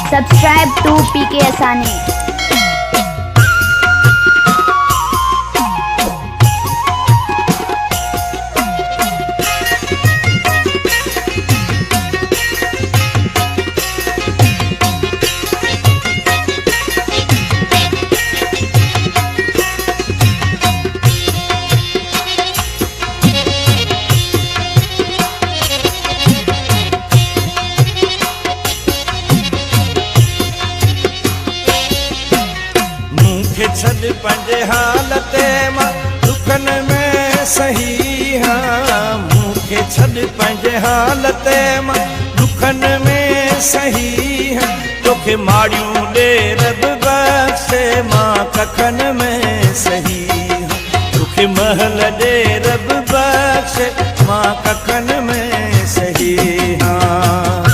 Subscribe to PK Asani. छॾ पंहिंजे हालते मां दुखन में सही हाँ मूंखे छॾ पंहिंजे हालते मां दुखन में सही हाँ तोखे माड़ियूं ॾे रब बख़्शे मां कखन में सही हाँ तोखे महल ॾे रब बख़्शे मां कखन में सही हाँ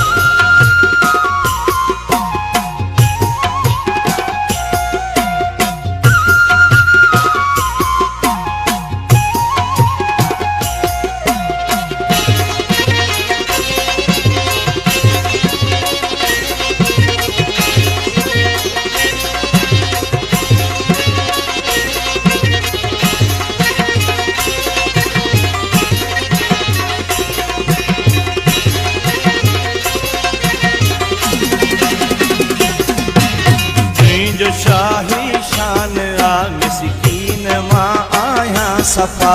जो शाही शान आ मिस्कीन मां आया सफ़ा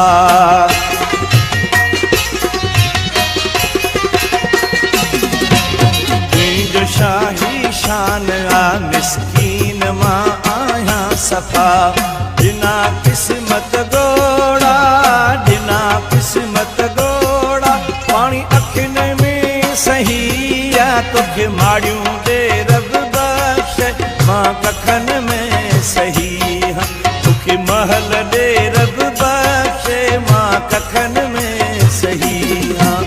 जो शाही शान आ मिस्कीन मां आया सफ़ा बिना किस्मत गोड़ा बिना किस्मत गोड़ा पानी अखिन में सही आ तोखे माड़ियूं ॾे रब बख़्शे मां कखन में सही हाँ तोखे महल ॾे रब बख़्शे मां कखन में सही हाँ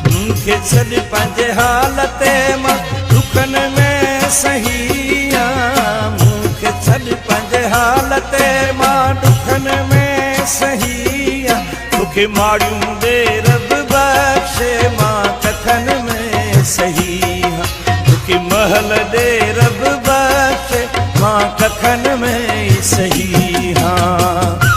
मूंखे छॾ पंहिंजे हालते मां दुखन में सही हाँ मूंखे छॾ पंहिंजे हालते मां दुखन में सही हाँ तोखे माड़ियूं ॾे रब बख़्शे मां कखन में सही हाँ तोखे महल ॾे रब बख़्शे मां कखन में सही हाँ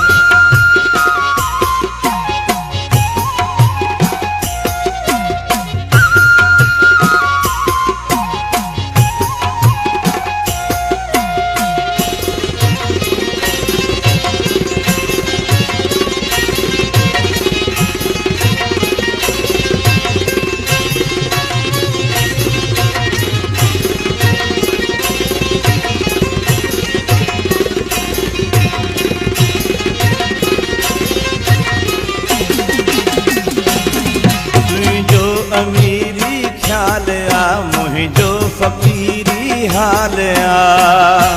अमीरी ख्याल आ मुंहिंजो फ़क़ीरी हाल आ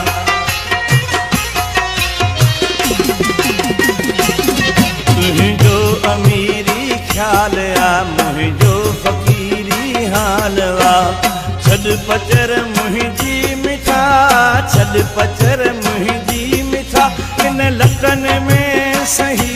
तुंहिंजो अमीरी ख्याल आ मुंहिंजो फ़क़ीरी हाल आ छॾ पचर मुंहिंजी मिठा छॾ पचर मुंहिंजी मिठा इन लकन में सही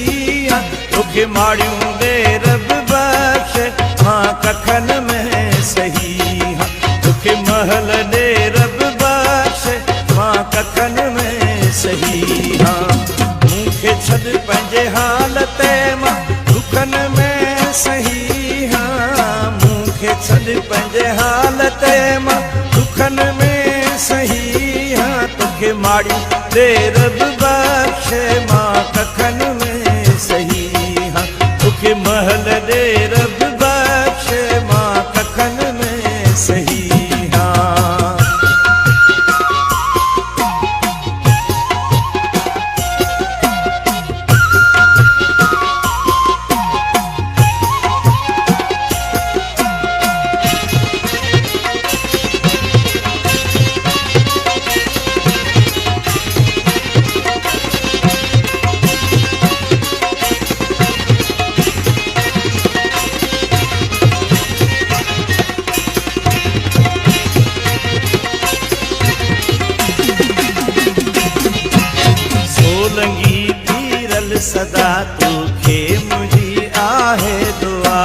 आ तोखे माड़ियूं ॾे रब बख़्शे मां कखन में सही हाँ तोखे महल ॾे रब बख़्शे मां कखन में सही हाँ मूंखे छॾ पंहिंजे हालते मां दुखन में सही हाँ मूंखे छॾ पंहिंजे हालते मां दुखन में सही हाँ तोखे माड़ियूं ॾे रब बख़्शे मां कखन में सही हाँ तोखे महल ॾे रब बख़्शे मां कखन में सही हाँ सदा तोखे मुंहिंजी आहे दुआ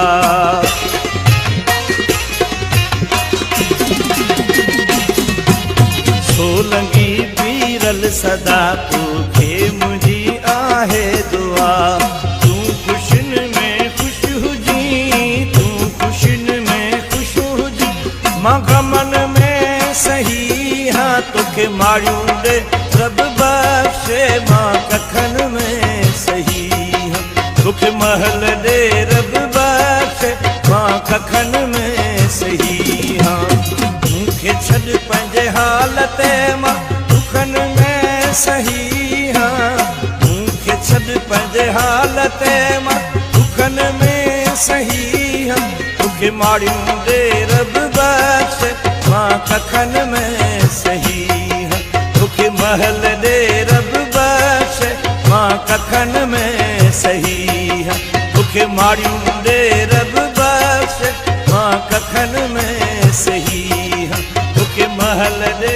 सोलंगी पीरल सदा तोखे मुंहिंजी आहे दुआ तूं ख़ुशियुनि में ख़ुशि हुजी तूं ख़ुशियुनि में ख़ुशि हुजी मां ग़मनि में सही हाँ तोखे मारियूं ॾे रब बख़्शे मां कखनि में सही हाँ तोखे महल ॾे रब बख़्शे मां कखनि में सही हाँ मूंखे छॾ पंहिंजे हालत मां दुखनि में सही हाँ मूंखे छॾ पंहिंजे हालत मां दुखनि में सही हाँ तोखे मारियूं ॾे रब बख़्शे मां कखनि में सही हाँ तोखे महल ॾे रब बख़्शे मां कखनि में सही हाँ तोखे मारियूं ॾे रब बख़्शे मां कखनि में सही हाँ तोखे महल ॾे